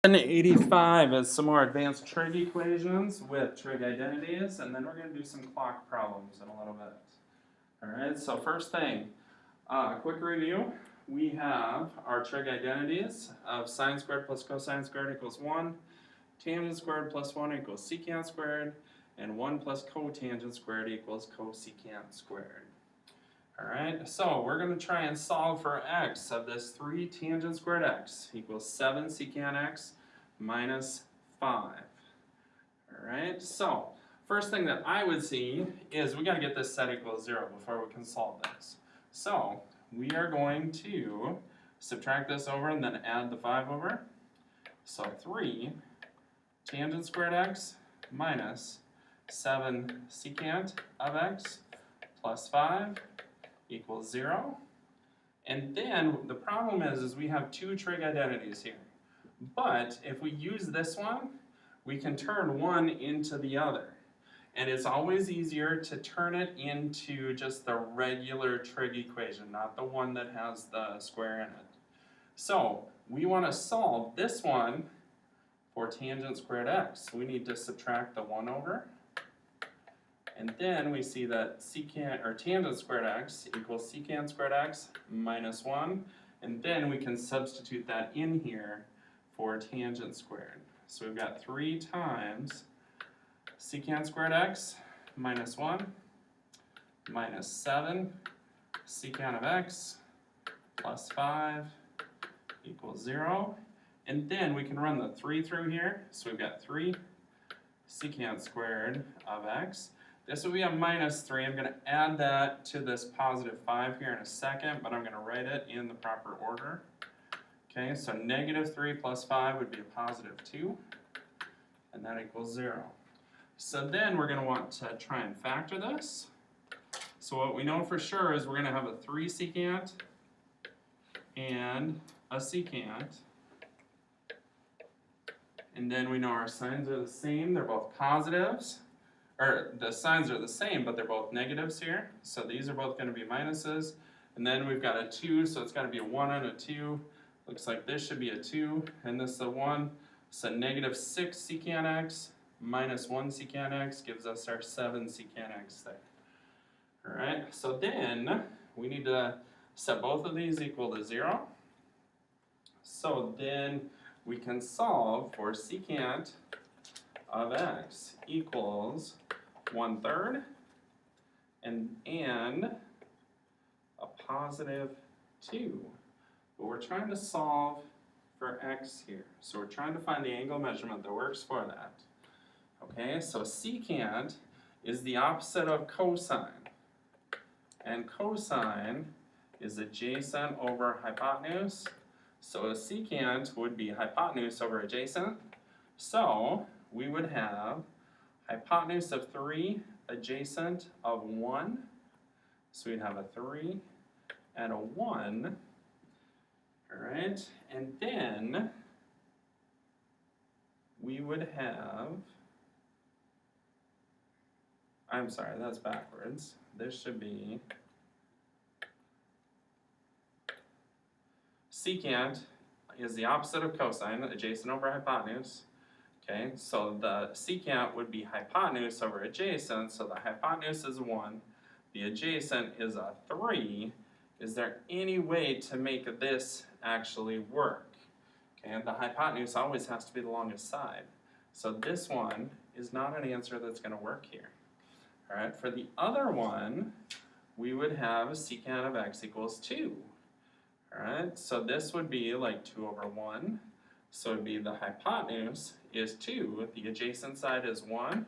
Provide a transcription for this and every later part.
85 is some more advanced trig equations with trig identities, and then we're going to do some clock problems in a little bit. Alright, so first thing, quick review. We have our trig identities of sine squared plus cosine squared equals 1, tangent squared plus 1 equals secant squared, and 1 plus cotangent squared equals cosecant squared. Alright, so we're going to try and solve for x of this 3 tangent squared x equals 7 secant x minus 5. Alright, so first thing that I would see is we got to get this set equals 0 before we can solve this. So we are going to subtract this over and then add the 5 over. So 3 tangent squared x minus 7 secant of x plus 5 equals 0. And then the problem is we have two trig identities here. But if we use this one, we can turn one into the other. And it's always easier to turn it into just the regular trig equation, not the one that has the square in it. So we want to solve this one for tangent squared x. We need to subtract the 1 over. And then we see that secant or tangent squared x equals secant squared x minus 1. And then we can substitute that in here for tangent squared. So we've got 3 times secant squared x minus 1 minus 7 secant of x plus 5 equals 0. And then we can run the 3 through here. So we've got 3 secant squared of x. This will be a minus 3. I'm going to add that to this positive 5 here in a second, but I'm going to write it in the proper order. Okay, so negative 3 plus 5 would be a positive 2, and that equals 0. So then we're going to want to try and factor this. So what we know for sure is we're going to have a 3 secant and a secant. And then we know our signs are the same. They're both positives. Or the signs are the same, but they're both negatives here. So these are both going to be minuses. And then we've got a 2, so it's got to be a 1 and a 2. Looks like this should be a 2, and this is a 1. So negative 6 secant x minus 1 secant x gives us our 7 secant x there. Alright, so then we need to set both of these equal to 0. So then we can solve for secant of x equals 1/3 and a positive 2. But we're trying to solve for x here. So we're trying to find the angle measurement that works for that. Okay, so secant is the opposite of cosine. And cosine is adjacent over hypotenuse. So a secant would be hypotenuse over adjacent. So we would have hypotenuse of 3, adjacent of 1. So we'd have a 3 and a 1. Alright, and then we would have, I'm sorry, that's backwards. This should be secant is the opposite of cosine, adjacent over hypotenuse. Okay, so the secant would be hypotenuse over adjacent, so the hypotenuse is 1, the adjacent is a 3. Is there any way to make this actually work? Okay, and the hypotenuse always has to be the longest side. So this one is not an answer that's going to work here. Alright, for the other one, we would have secant of x equals 2. Alright, so this would be like 2 over 1. So it would be the hypotenuse is 2, the adjacent side is 1.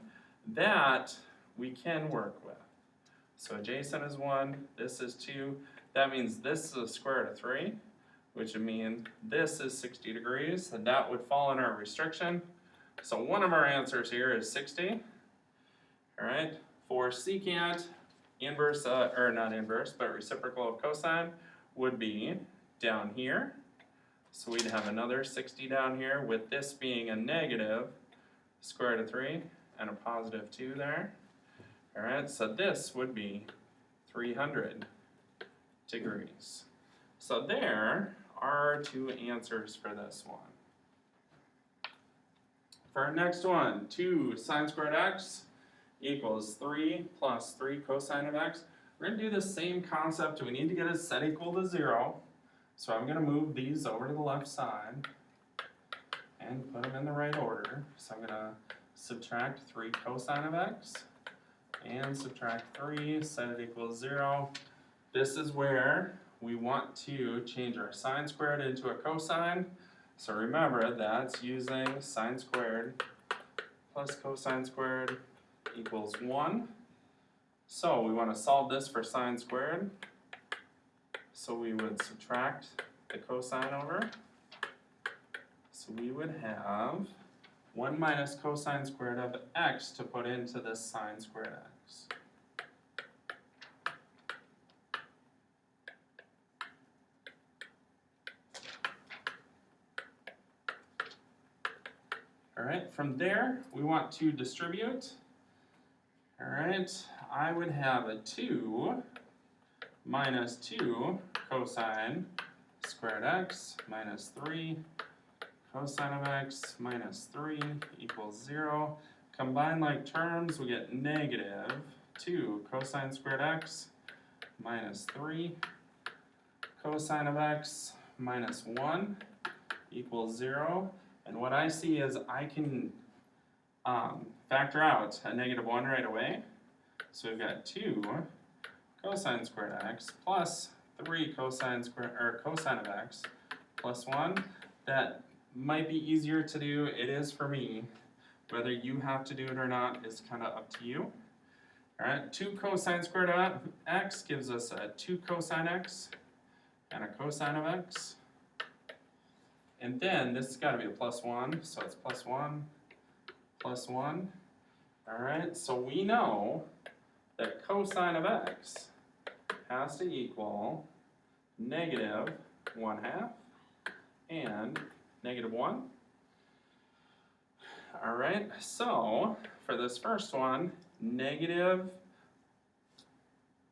That we can work with. So adjacent is 1, this is 2. That means this is a square root of 3, which would mean this is 60 degrees, and that would fall in our restriction. So one of our answers here is 60. Alright, for secant, inverse, or not inverse, but reciprocal of cosine would be down here. So we'd have another 60 down here, with this being a negative square root of 3 and a positive 2 there. Alright, so this would be 300 degrees. So there are our two answers for this one. For our next one, 2 sine squared x equals 3 plus 3 cosine of x. We're going to do the same concept. We need to get a set equal to 0. So I'm going to move these over to the left side and put them in the right order. So I'm going to subtract 3 cosine of x and subtract 3, set it equals 0. This is where we want to change our sine squared into a cosine. So remember, that's using sine squared plus cosine squared equals 1. So we want to solve this for sine squared. So we would subtract the cosine over. So we would have 1 minus cosine squared of x to put into this sine squared x. Alright, from there we want to distribute. Alright, I would have a 2 minus 2 cosine squared x minus 3 cosine of x minus 3 equals 0. Combine like terms, we get negative 2 cosine squared x minus 3 cosine of x minus 1 equals 0. And what I see is I can factor out a negative 1 right away. So we've got 2 cosine squared x plus 3 cosine of x plus 1. That might be easier to do. It is for me. Whether you have to do it or not is kind of up to you. Alright, 2 cosine squared of x gives us a 2 cosine x and a cosine of x. And then this has got to be a plus 1, so it's plus 1, plus 1. Alright, so we know that cosine of x has to equal negative 1/2 and negative 1. Alright, so for this first one, negative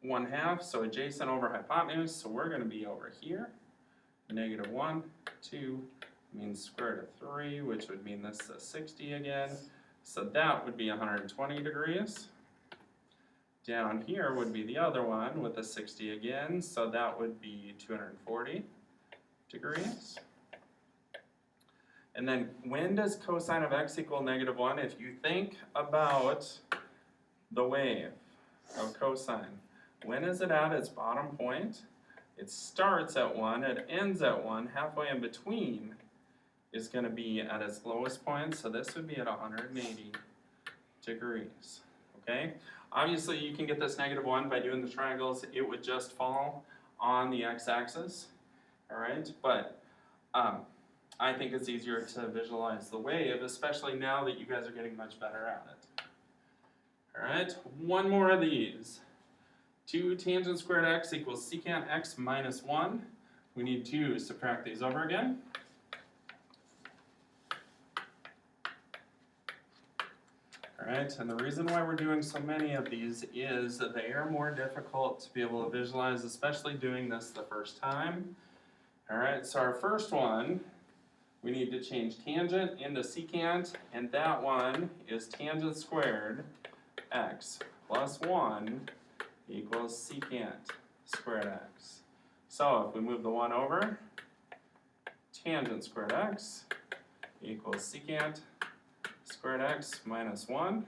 1/2, so adjacent over hypotenuse, so we're going to be over here. Negative 1, 2 means square root of 3, which would mean this is 60 again. So that would be 120 degrees. Down here would be the other one with a 60 again, so that would be 240 degrees. And then when does cosine of x equal negative 1? If you think about the wave of cosine, when is it at its bottom point? It starts at 1, it ends at 1, halfway in between is going to be at its lowest point, so this would be at 180 degrees, okay? Obviously you can get this negative 1 by doing the triangles. It would just fall on the x-axis, alright? But I think it's easier to visualize the wave, especially now that you guys are getting much better at it. Alright, one more of these. 2 tangent squared x equals secant x minus 1. We need to subtract these over again. Alright, and the reason why we're doing so many of these is that they are more difficult to be able to visualize, especially doing this the first time. Alright, so our first one, we need to change tangent into secant, and that one is tangent squared x plus 1 equals secant squared x. So if we move the 1 over, tangent squared x equals secant squared x minus 1.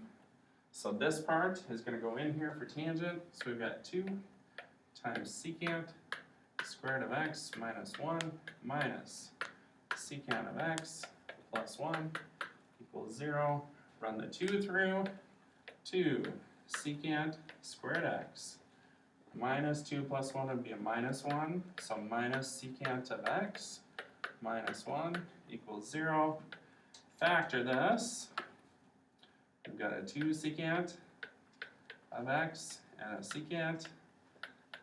So this part is going to go in here for tangent, so we've got 2 times secant squared of x minus 1 minus secant of x plus 1 equals 0. Run the 2 through. 2 secant squared x minus 2 plus 1 would be a minus 1, so minus secant of x minus 1 equals 0. Factor this. We've got a 2 secant of x and a secant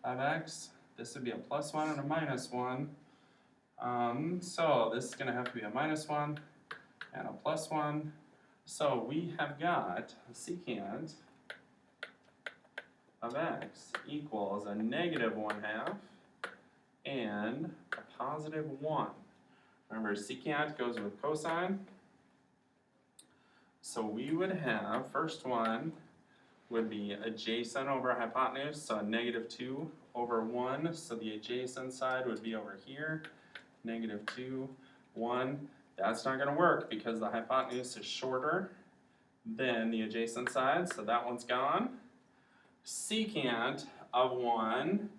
of x. This would be a plus 1 and a minus 1. So this is going to have to be a minus 1 and a plus 1. So we have got a secant of x equals a negative 1/2 and a positive 1. Remember, secant goes with cosine. So we would have, first one would be adjacent over hypotenuse, so -2 over 1, so the adjacent side would be over here, -2, 1. That's not gonna work because the hypotenuse is shorter than the adjacent side, so that one's gone. Secant of 1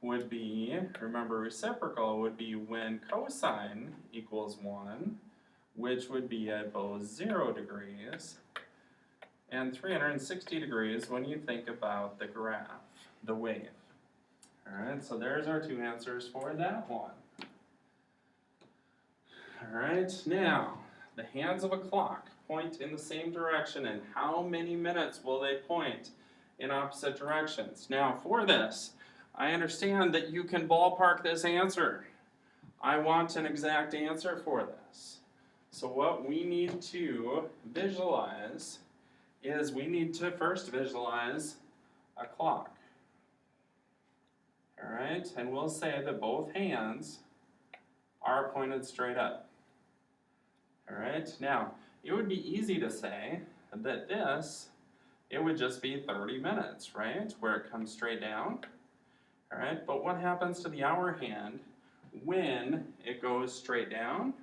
would be, remember reciprocal would be when cosine equals 1, which would be at both 0 degrees and 360 degrees when you think about the graph, the wave. Alright, so there's our two answers for that one. Alright, now, the hands of a clock point in the same direction, and how many minutes will they point in opposite directions? Now, for this, I understand that you can ballpark this answer. I want an exact answer for this. So what we need to visualize is we need to first visualize a clock. Alright, and we'll say that both hands are pointed straight up. Alright, now it would be easy to say that this, it would just be 30 minutes, right? Where it comes straight down. Alright, but what happens to the hour hand when it goes straight down?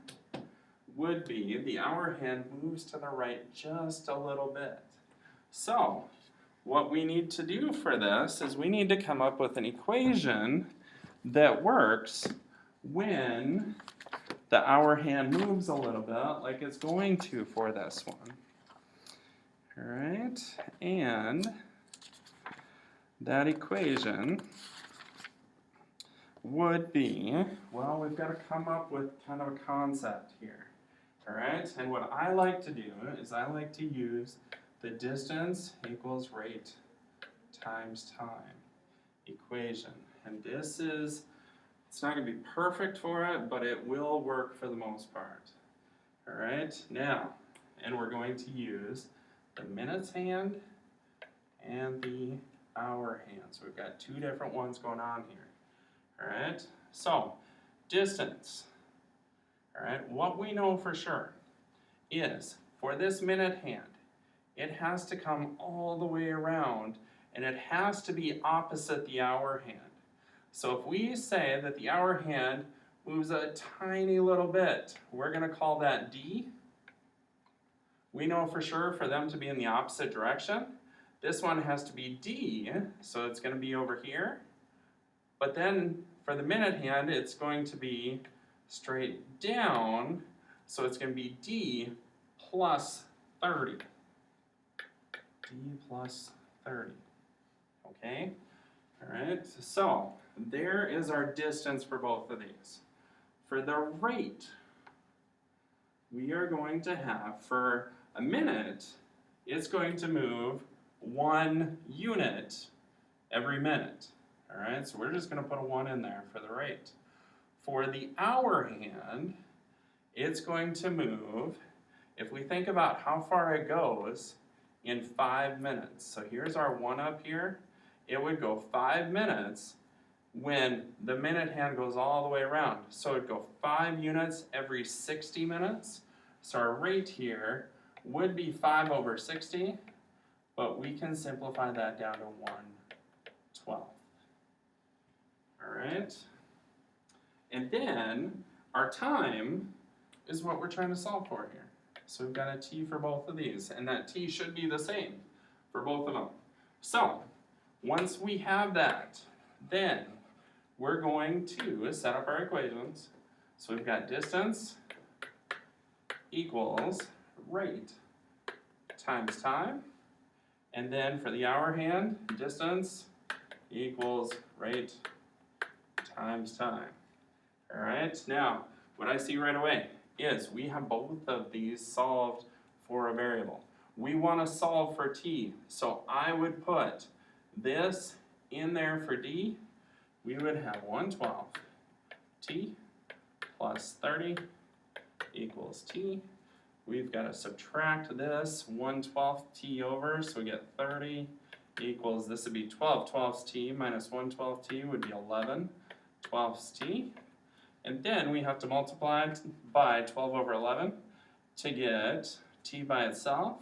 Would be the hour hand moves to the right just a little bit. So, what we need to do for this is we need to come up with an equation that works when the hour hand moves a little bit like it's going to for this one. Alright, and that equation would be, well, we've got to come up with kind of a concept here. Alright, and what I like to do is I like to use the distance equals rate times time equation. And this is, it's not going to be perfect for it, but it will work for the most part. Alright, now, and we're going to use the minutes hand and the hour hand. So we've got two different ones going on here. Alright, so distance. Alright, what we know for sure is for this minute hand, it has to come all the way around and it has to be opposite the hour hand. So if we say that the hour hand moves a tiny little bit, we're going to call that D. We know for sure for them to be in the opposite direction. This one has to be D, so it's going to be over here. But then for the minute hand, it's going to be straight down, so it's going to be D plus 30. D plus 30. Okay? Alright, so there is our distance for both of these. For the rate, we are going to have, for a minute, it's going to move 1 unit every minute. Alright, so we're just going to put a 1 in there for the rate. For the hour hand, it's going to move, if we think about how far it goes, in 5 minutes. So here's our 1 up here. It would go 5 minutes when the minute hand goes all the way around. So it'd go 5 units every 60 minutes. So our rate here would be 5 over 60, but we can simplify that down to 1/12. Alright? And then our time is what we're trying to solve for here. So we've got a t for both of these, and that t should be the same for both of them. So, once we have that, then we're going to set up our equations. So we've got distance equals rate times time, and then for the hour hand, distance equals rate times time. Alright, now what I see right away is we have both of these solved for a variable. We want to solve for t, so I would put this in there for d. We would have 1/12 t plus 30 equals t. We've got to subtract this 1/12 t over, so we get 30 equals, this would be 12/12 t minus 1/12 t would be 11/12 t. And then we have to multiply by 12 over 11 to get t by itself.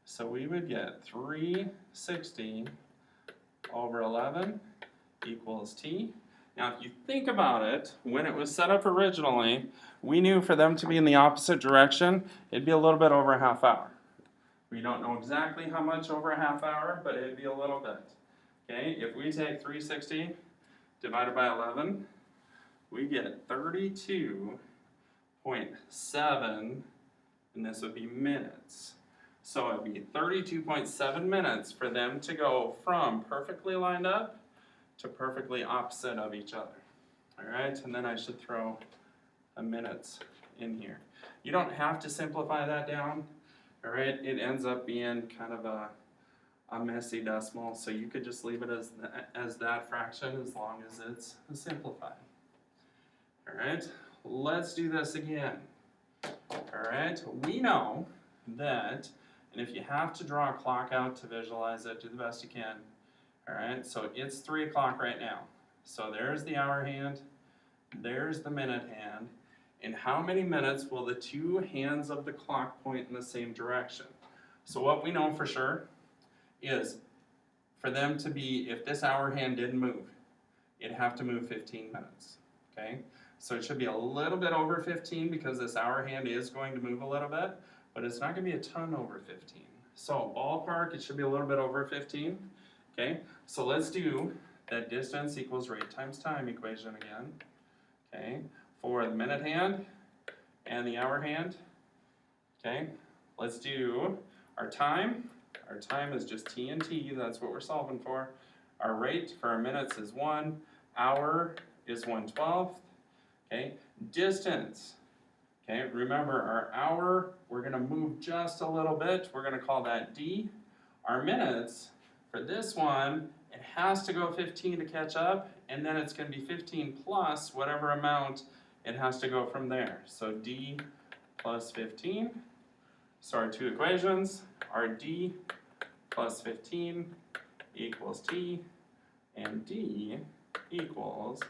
So we would get 360 over 11 equals t. Now if you think about it, when it was set up originally, we knew for them to be in the opposite direction, it'd be a little bit over a half hour. We don't know exactly how much over a half hour, but it'd be a little bit. Okay, if we take 360 divided by 11, we get 32.7, and this would be minutes. So it'd be 32.7 minutes for them to go from perfectly lined up to perfectly opposite of each other. All right, and then I should throw a minutes in here. You don't have to simplify that down. All right, it ends up being kind of a messy decimal, so you could just leave it as that fraction as long as it's simplified. All right, let's do this again. All right, we know that, and if you have to draw a clock out to visualize it, do the best you can. All right, so it's 3 o'clock right now. So there's the hour hand, there's the minute hand, and how many minutes will the two hands of the clock point in the same direction? So what we know for sure is for them to be, if this hour hand didn't move, it'd have to move 15 minutes, okay? So it should be a little bit over 15 because this hour hand is going to move a little bit, but it's not going to be a ton over 15. So ballpark, it should be a little bit over 15, okay? So let's do that distance equals rate times time equation again, okay? For the minute hand and the hour hand, okay? Let's do our time. Our time is just t and t, that's what we're solving for. Our rate for our minutes is 1, hour is 1/12, okay? Distance, okay? Remember our hour, we're gonna move just a little bit, we're gonna call that d. Our minutes, for this one, it has to go 15 to catch up, and then it's gonna be 15 plus whatever amount it has to go from there. So d plus 15, so our two equations are d plus 15 equals t, and d equals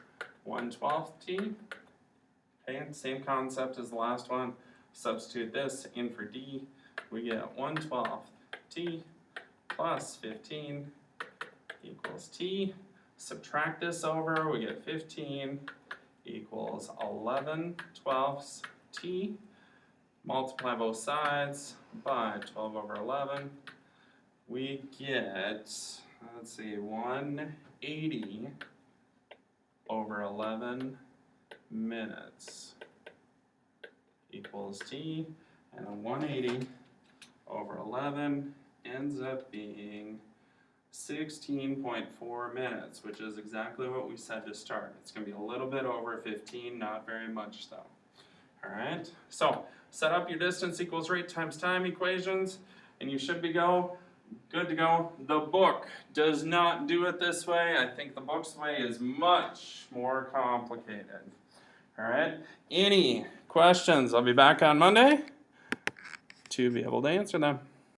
1/12 t. Okay, same concept as the last one. Substitute this in for d. We get 1/12 t plus 15 equals t. Subtract this over, we get 15 equals 11/12 t. Multiply both sides by 12 over 11. We get, let's see, 180 over 11 minutes equals t, and a 180 over 11 ends up being 16.4 minutes, which is exactly what we said to start. It's going to be a little bit over 15, not very much though. All right, so set up your distance equals rate times time equations, and you should be good to go. The book does not do it this way. I think the book's way is much more complicated. All right, any questions? I'll be back on Monday to be able to answer them.